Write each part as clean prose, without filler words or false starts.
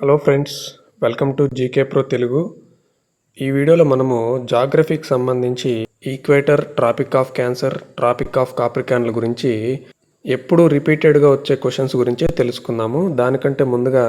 Hello friends, welcome to GK pro Telugu. ఈ వీడియోలో మనము జాగ్రఫీకి సంబంధించి equator, tropic of cancer, tropic of కాప్రికాన్ల గురించి ఎప్పుడు రిపీటెడ్గా వచ్చే క్వశ్చన్స్ గురించి తెలుసుకుందాము. దానికంటే ముందుగా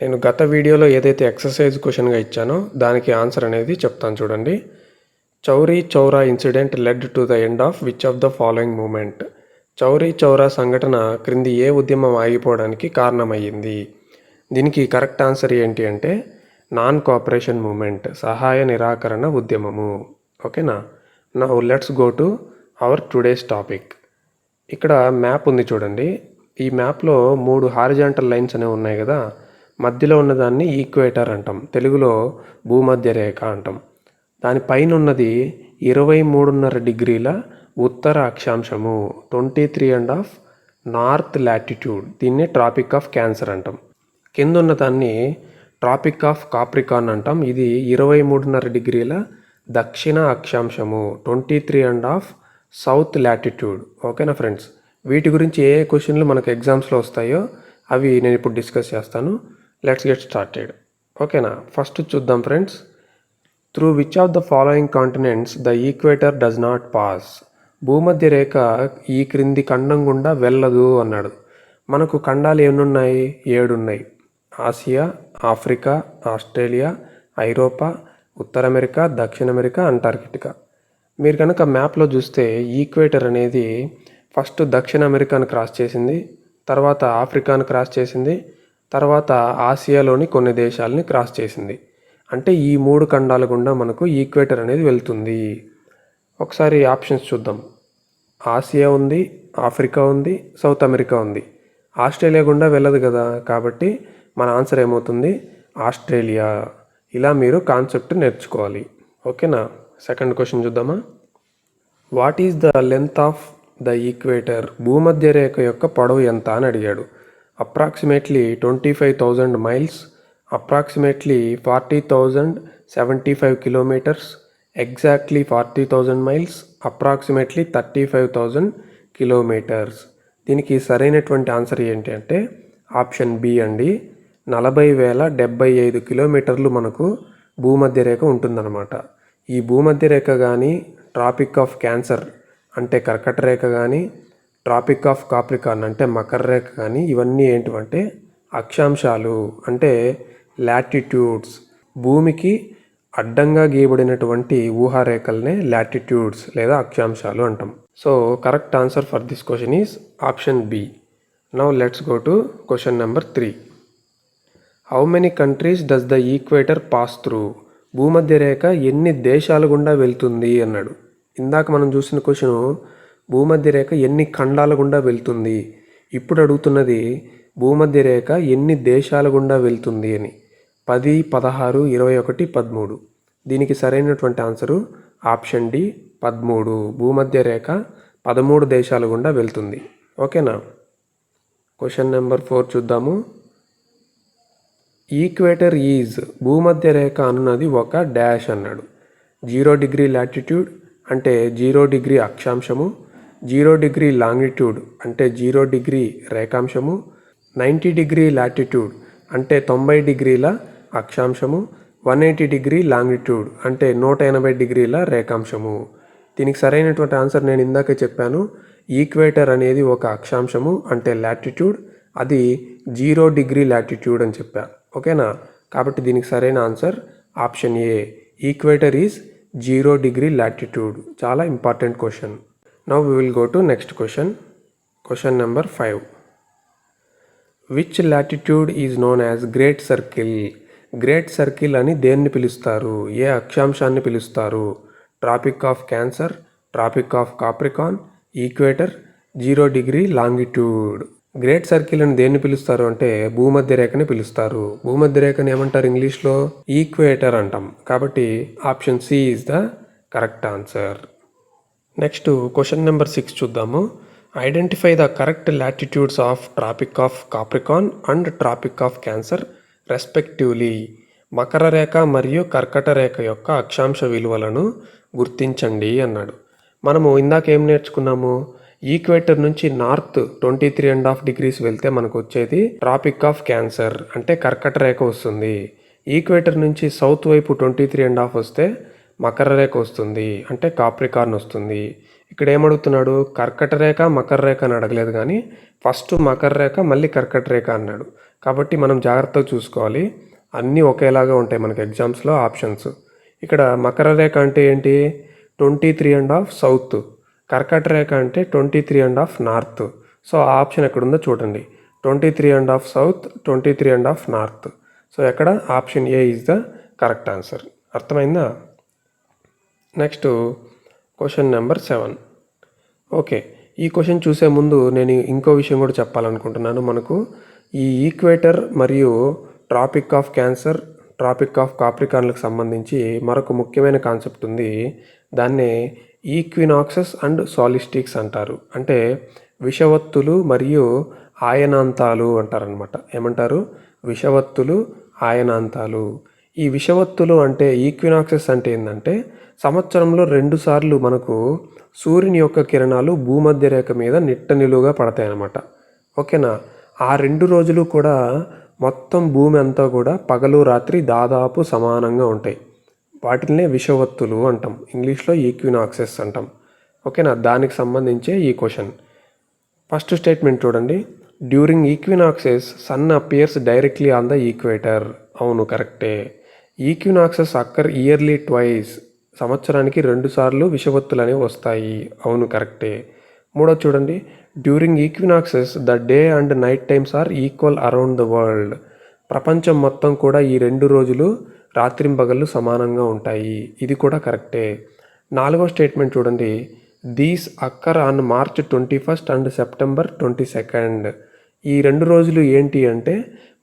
నేను గత వీడియోలో ఏదైతే ఎక్సర్సైజ్ క్వశ్చన్గా ఇచ్చానో దానికి ఆన్సర్ అనేది చెప్తాను చూడండి. Chauri Chaura incident led to the end of which of the following movement? Chauri Chaura సంఘటన క్రింది ఏ ఉద్యమం ఆగిపోవడానికి కారణమయ్యింది? దీనికి కరెక్ట్ ఆన్సర్ ఏంటి అంటే నాన్ కోఆపరేషన్ మూమెంట్, సహాయ నిరాకరణ ఉద్యమము. ఓకేనా? Now let's go to our today's topic. ఇక్కడ మ్యాప్ ఉంది చూడండి. ఈ మ్యాప్లో 3 హారిజాంటల్ లైన్స్ అనేవి ఉన్నాయి కదా. మధ్యలో ఉన్నదాన్ని ఈక్వేటర్ అంటాం, తెలుగులో భూమధ్య రేఖ అంటాం. దానిపైన ఉన్నది 23.5 డిగ్రీల ఉత్తర అక్షాంశము, 23.5 నార్త్ లాటిట్యూడ్. దీన్ని ట్రాపిక్ ఆఫ్ క్యాన్సర్ అంటాం. కింద ఉన్న దాన్ని ట్రాపిక్ ఆఫ్ కాప్రికాన్ అంటాం. ఇది 23.5 డిగ్రీల దక్షిణ అక్షాంశము, 23.5 సౌత్ లాటిట్యూడ్. ఓకేనా ఫ్రెండ్స్? వీటి గురించి ఏ క్వశ్చన్లు మనకు ఎగ్జామ్స్లో వస్తాయో అవి నేను ఇప్పుడు డిస్కస్ చేస్తాను. Let's get started. ఓకేనా? ఫస్ట్ చూద్దాం friends. Through which of the following continents the equator does not pass? భూమధ్య రేఖ ఈ క్రింది ఖండం గుండా వెళ్ళదు అన్నాడు. మనకు ఖండాలు ఎన్నున్నాయి? 7 ఉన్నాయి. ఆసియా, ఆఫ్రికా, ఆస్ట్రేలియా, ఐరోపా, ఉత్తర అమెరికా, దక్షిణ అమెరికా, అంటార్కిటికా. మీరు కనుక మ్యాప్లో చూస్తే ఈక్వేటర్ అనేది ఫస్ట్ దక్షిణ అమెరికాను క్రాస్ చేసింది, తర్వాత ఆఫ్రికాను క్రాస్ చేసింది, తర్వాత ఆసియాలోని కొన్ని దేశాలని క్రాస్ చేసింది. అంటే ఈ 3 ఖండాల గుండా మనకు ఈక్వేటర్ అనేది వెళ్తుంది. ఒకసారి ఆప్షన్స్ చూద్దాం. ఆసియా ఉంది, ఆఫ్రికా ఉంది, సౌత్ అమెరికా ఉంది. ఆస్ట్రేలియా గుండా వెళ్ళదు కదా, కాబట్టి మన ఆన్సర్ ఏమవుతుంది? ఆస్ట్రేలియా. ఇలా మీరు కాన్సెప్ట్ నేర్చుకోవాలి. ఓకేనా? సెకండ్ క్వశ్చన్ చూద్దామా. What is the length of the equator? భూమధ్య రేఖ యొక్క పొడవు ఎంత అని అడిగాడు. Approximately 25,000 miles, approximately 40,075 kilometres, exactly 40,000 miles, approximately 35,000 kilometres. దీనికి సరైనటువంటి ఆన్సర్ ఏంటి అంటే ఆప్షన్ బి అండి. 40,075 కిలోమీటర్లు మనకు భూమధ్య రేఖ ఉంటుందన్నమాట. ఈ భూమధ్య రేఖ కానీ, ట్రాపిక్ ఆఫ్ క్యాన్సర్ అంటే కర్కట రేఖ కానీ, ట్రాపిక్ ఆఫ్ కాప్రికాన్ అంటే మకర రేఖ కానీ, ఇవన్నీ ఏంటంటే అక్షాంశాలు అంటే లాటిట్యూడ్స్. భూమికి అడ్డంగా గీయబడినటువంటి ఊహారేఖలనే లాటిట్యూడ్స్ లేదా అక్షాంశాలు అంటాం. So correct answer for this question is option B. Now let's go to question number 3. How many countries does the equator pass through? భూమధ్య రేఖ ఎన్ని దేశాల గుండా వెళ్తుంది అన్నాడు. ఇందాక మనం చూసిన క్వశ్చన్ భూమధ్య రేఖ ఎన్ని ఖండాల గుండా వెళ్తుంది. ఇప్పుడు అడుగుతున్నది భూమధ్య రేఖ ఎన్ని దేశాల గుండా వెళ్తుంది అని. 10, 16, 21, 13. దీనికి సరైనటువంటి ఆన్సరు ఆప్షన్ డి 13. భూమధ్య రేఖ 13 దేశాల గుండా వెళ్తుంది. ఓకేనా? క్వశ్చన్ నెంబర్ 4 చూద్దాము. ఈక్వేటర్ ఈజ్, భూమధ్య రేఖ అన్నది ఒక డాష్ అన్నాడు. 0 డిగ్రీ లాటిట్యూడ్ అంటే 0 డిగ్రీ అక్షాంశము, 0 డిగ్రీ లాంగిట్యూడ్ అంటే 0 డిగ్రీ రేఖాంశము, 90 డిగ్రీ లాటిట్యూడ్ అంటే 90 డిగ్రీల అక్షాంశము, 180 డిగ్రీ లాంగిట్యూడ్ అంటే 180 డిగ్రీల రేఖాంశము. దీనికి సరైనటువంటి ఆన్సర్ నేను ఇందాకే చెప్పాను. ఈక్వేటర్ అనేది ఒక అక్షాంశము అంటే లాటిట్యూడ్, అది 0 డిగ్రీ లాటిట్యూడ్ అని చెప్పా. ఓకేనా? కాబట్టి దీనికి సరైన answer option A. Equator is 0 degree latitude. చాలా important question. Now we will go to next question. Question number 5. Which latitude is known as great circle? Great circle అని దేన్ని పిలుస్తారు? ఏ అక్షాంశాన్ని పిలుస్తారు? Tropic of cancer, tropic of capricorn, equator, 0 degree longitude. Great circle అని దేన్ని పిలుస్తారు అంటే భూమధ్య రేఖని పిలుస్తారు. భూమధ్య రేఖని ఏమంటారు ఇంగ్లీష్లో? ఈక్వేటర్ అంటాం. కాబట్టి option C is the correct answer. Next question number 6 చూద్దాము. Identify the correct latitudes of tropic of Capricorn and tropic of Cancer respectively. మకర రేఖ మరియు కర్కట రేఖ యొక్క అక్షాంశ విలువలను గుర్తించండి అన్నాడు. మనము ఇందాక ఏం నేర్చుకున్నాము? ఈక్వేటర్ నుంచి నార్త్ 23.5 degrees వెళ్తే మనకు వచ్చేది ట్రాపిక్ ఆఫ్ క్యాన్సర్ అంటే కర్కట రేఖ వస్తుంది. ఈక్వేటర్ నుంచి సౌత్ వైపు 23.5 వస్తే మకర రేఖ వస్తుంది అంటే కాప్రికార్న్ వస్తుంది. ఇక్కడ ఏమడుగుతున్నాడు, కర్కట రేఖ మకర రేఖ అని అడగలేదు కానీ ఫస్ట్ మకర రేఖ మళ్ళీ కర్కట రేఖ అన్నాడు. కాబట్టి మనం జాగ్రత్తగా చూసుకోవాలి, అన్నీ ఒకేలాగా ఉంటాయి మనకి ఎగ్జామ్స్లో ఆప్షన్స్. ఇక్కడ మకర రేఖ అంటే ఏంటి, 23.5 సౌత్, కర్కట రేఖ అంటే 23.5 నార్త్. సో ఆ ఆప్షన్ ఎక్కడుందో చూడండి, 23.5 సౌత్, 23.5 నార్త్. సో ఎక్కడ option A is the correct answer. అర్థమైందా? Next question number 7. ఓకే, ఈ క్వశ్చన్ చూసే ముందు నేను ఇంకో విషయం కూడా చెప్పాలనుకుంటున్నాను. మనకు ఈ ఈక్వేటర్ మరియు tropic of cancer, tropic of కాప్రికార్న్లకు సంబంధించి మరొక ముఖ్యమైన కాన్సెప్ట్ ఉంది. దాన్నే ఈక్వినాక్సెస్ అండ్ సాలిస్టిక్స్ అంటారు. అంటే విషవత్తులు మరియు ఆయనాంతాలు అంటారనమాట. ఏమంటారు? విషవత్తులు, ఆయనాంతాలు. ఈ విషవత్తులు అంటే ఈక్వినాక్సెస్ అంటే ఏంటంటే సంవత్సరంలో 2 సార్లు మనకు సూర్యుని యొక్క కిరణాలు భూమధ్య రేఖ మీద నిట్ట నిలువుగా పడతాయన్నమాట. ఓకేనా? ఆ 2 రోజులు కూడా మొత్తం భూమి అంతా కూడా పగలు రాత్రి దాదాపు సమానంగా ఉంటాయి. వాటినే విషవత్తులు అంటాం, ఇంగ్లీష్లో ఈక్వినాక్సెస్ అంటాం. ఓకేనా? దానికి సంబంధించే ఈ క్వశ్చన్. ఫస్ట్ స్టేట్మెంట్ చూడండి, during equinoxes sun appears directly on the equator. అవును, కరెక్టే. ఈక్వినాక్సెస్ అక్కర్ ఇయర్లీ ట్వైస్, సంవత్సరానికి 2 సార్లు విషవత్తులు అనేవి వస్తాయి. అవును, కరెక్టే. మూడోది చూడండి, during equinoxes the day and night times are equal around the world. ప్రపంచం మొత్తం కూడా ఈ 2 రోజులు రాత్రింబగళ్ళు సమానంగా ఉంటాయి. ఇది కూడా కరెక్టే. నాలుగో స్టేట్మెంట్ చూడండి, these occur on March 21 and September 22. ఈ 2 రోజులు ఏంటి అంటే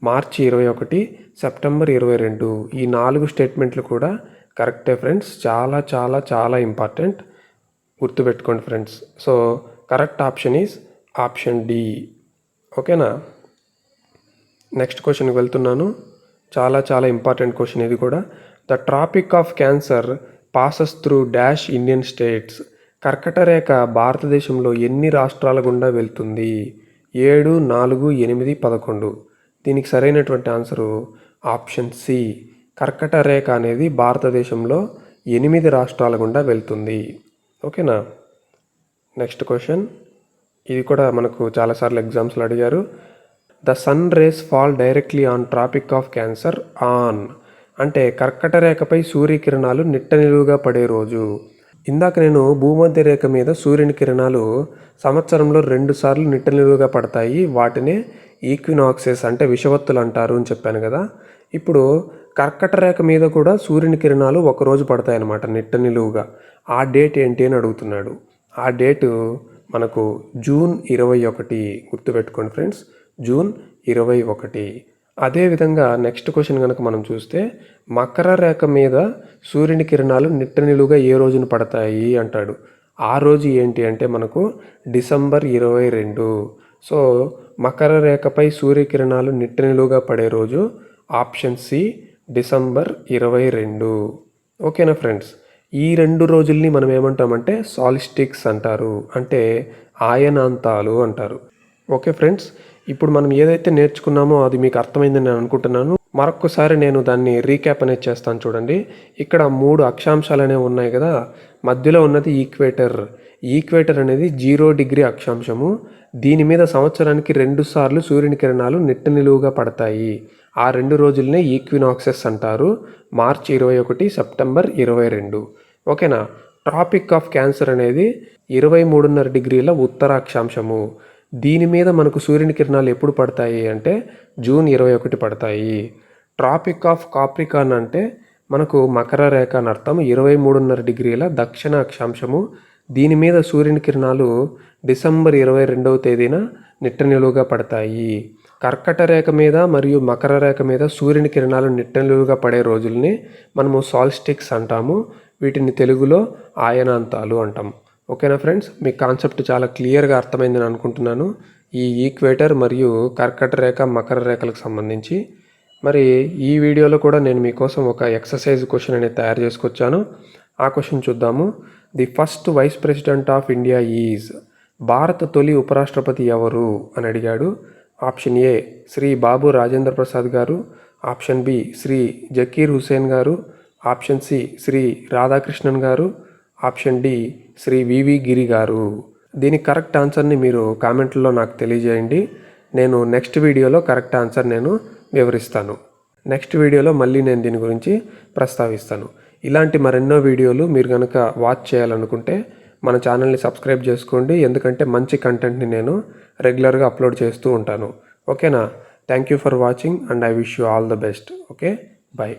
మార్చి 21, సెప్టెంబర్ 22. ఈ 4 స్టేట్మెంట్లు కూడా కరెక్టే ఫ్రెండ్స్. చాలా చాలా చాలా ఇంపార్టెంట్, గుర్తుపెట్టుకోండి friends. So correct option is option D. ఓకేనా? నెక్స్ట్ క్వశ్చన్కి వెళ్తున్నాను. చాలా చాలా ఇంపార్టెంట్ క్వశ్చన్ ఇది కూడా. The tropic of cancer passes through dash Indian states. కర్కట రేఖ భారతదేశంలో ఎన్ని రాష్ట్రాల గుండా వెళ్తుంది? 7, 4, 8, 11. దీనికి సరైనటువంటి ఆన్సరు ఆప్షన్ సి. కర్కట రేఖ అనేది భారతదేశంలో 8 రాష్ట్రాల గుండా వెళ్తుంది. ఓకేనా? నెక్స్ట్ క్వశ్చన్, ఇది కూడా మనకు చాలాసార్లు ఎగ్జామ్స్లో అడిగారు. The sun rays fall directly on tropic of Cancer on. అంటే కర్కట రేఖపై సూర్యకిరణాలు నిట్ట నిలువుగా పడే రోజు. ఇందాక నేను భూమధ్య రేఖ మీద సూర్యుని కిరణాలు సంవత్సరంలో 2 సార్లు నిట్ట నిలువుగా పడతాయి, వాటినే ఈక్వినాక్సెస్ అంటే విషవత్తులు అంటారు అని చెప్పాను కదా. ఇప్పుడు కర్కట రేఖ మీద కూడా సూర్యుని కిరణాలు ఒకరోజు పడతాయి అన్నమాట నిట్ట నిలువుగా. ఆ డేట్ ఏంటి అని అడుగుతున్నాడు. ఆ డేటు మనకు జూన్ 21. గుర్తుపెట్టుకోండి ఫ్రెండ్స్, జూన్ 21. అదేవిధంగా నెక్స్ట్ క్వశ్చన్ కనుక మనం చూస్తే, మకర రేఖ మీద సూర్యుని కిరణాలు నిట్ట నిలువుగా ఏ రోజున పడతాయి అంటాడు. ఆ రోజు ఏంటి అంటే మనకు డిసెంబర్ 22. సో మకర రేఖపై సూర్యకిరణాలు నిట్ట నిలువుగా పడే రోజు ఆప్షన్ సి, డిసెంబర్ 22. ఓకేనా ఫ్రెండ్స్? ఈ 2 రోజుల్ని మనం ఏమంటామంటే సాలిస్టిక్స్ అంటారు, అంటే ఆయనాంతాలు అంటారు. ఓకే ఫ్రెండ్స్, ఇప్పుడు మనం ఏదైతే నేర్చుకున్నామో అది మీకు అర్థమైందని నేను అనుకుంటున్నాను. మరొకసారి నేను దాన్ని రీక్యాప్ అనేది చేస్తాను చూడండి. ఇక్కడ 3 అక్షాంశాలు అనేవి ఉన్నాయి కదా, మధ్యలో ఉన్నది ఈక్వేటర్. ఈక్వేటర్ అనేది 0 డిగ్రీ అక్షాంశము. దీని మీద సంవత్సరానికి 2 సార్లు సూర్యుని కిరణాలు నిట్ట నిలువుగా పడతాయి. ఆ 2 రోజులనే ఈక్వినాక్సెస్ అంటారు, మార్చి 21, సెప్టెంబర్ 22. ఓకేనా? ట్రాపిక్ ఆఫ్ క్యాన్సర్ అనేది 23.5 డిగ్రీల ఉత్తర అక్షాంశము. దీని మీద మనకు సూర్యుని కిరణాలు ఎప్పుడు పడతాయి అంటే జూన్ 21 పడతాయి. ట్రాపిక్ ఆఫ్ కాప్రికార్న్ అంటే మనకు మకర రేఖ అని అర్థం, 23.5 డిగ్రీల దక్షిణ అక్షాంశము. దీని మీద సూర్యుని కిరణాలు డిసెంబర్ 22వ తేదీన నిట్ట నిలువుగా పడతాయి. కర్కట రేఖ మీద మరియు మకర రేఖ మీద సూర్యుని కిరణాలు నిట్ట నిలువుగా పడే రోజుల్ని మనము సాల్స్టిక్స్ అంటాము. వీటిని తెలుగులో ఆయనాంతాలు అంటాం. ఓకేనా ఫ్రెండ్స్? మీ కాన్సెప్ట్ చాలా క్లియర్గా అర్థమైందని అనుకుంటున్నాను, ఈ ఈక్వేటర్ మరియు కర్కట రేఖ మకర రేఖలకు సంబంధించి. మరి ఈ వీడియోలో కూడా నేను మీకోసం ఒక ఎక్సర్సైజ్ క్వశ్చన్ అనేది తయారు చేసుకొచ్చాను. ఆ క్వశ్చన్ చూద్దాము. The first vice president of India is. భారత తొలి ఉపరాష్ట్రపతి ఎవరు అని అడిగాడు. ఆప్షన్ ఏ శ్రీ బాబు రాజేంద్ర ప్రసాద్ గారు, ఆప్షన్ బి శ్రీ జకీర్ హుసేన్ గారు, ఆప్షన్ సి శ్రీ రాధాకృష్ణన్ గారు, ఆప్షన్ డి శ్రీ వివి గిరి గారు. దీని కరెక్ట్ ఆన్సర్ని మీరు కామెంట్లో నాకు తెలియజేయండి. నేను నెక్స్ట్ వీడియోలో కరెక్ట్ ఆన్సర్ నేను వివరిస్తాను. నెక్స్ట్ వీడియోలో మళ్ళీ నేను దీని గురించి ప్రస్తావిస్తాను. ఇలాంటి మరెన్నో వీడియోలు మీరు కనుక వాచ్ చేయాలనుకుంటే మన ఛానల్ని సబ్స్క్రైబ్ చేసుకోండి. ఎందుకంటే మంచి కంటెంట్ని నేను రెగ్యులర్గా అప్లోడ్ చేస్తూ ఉంటాను. ఓకేనా? Thank you for watching and I wish you all the best. Okay, by.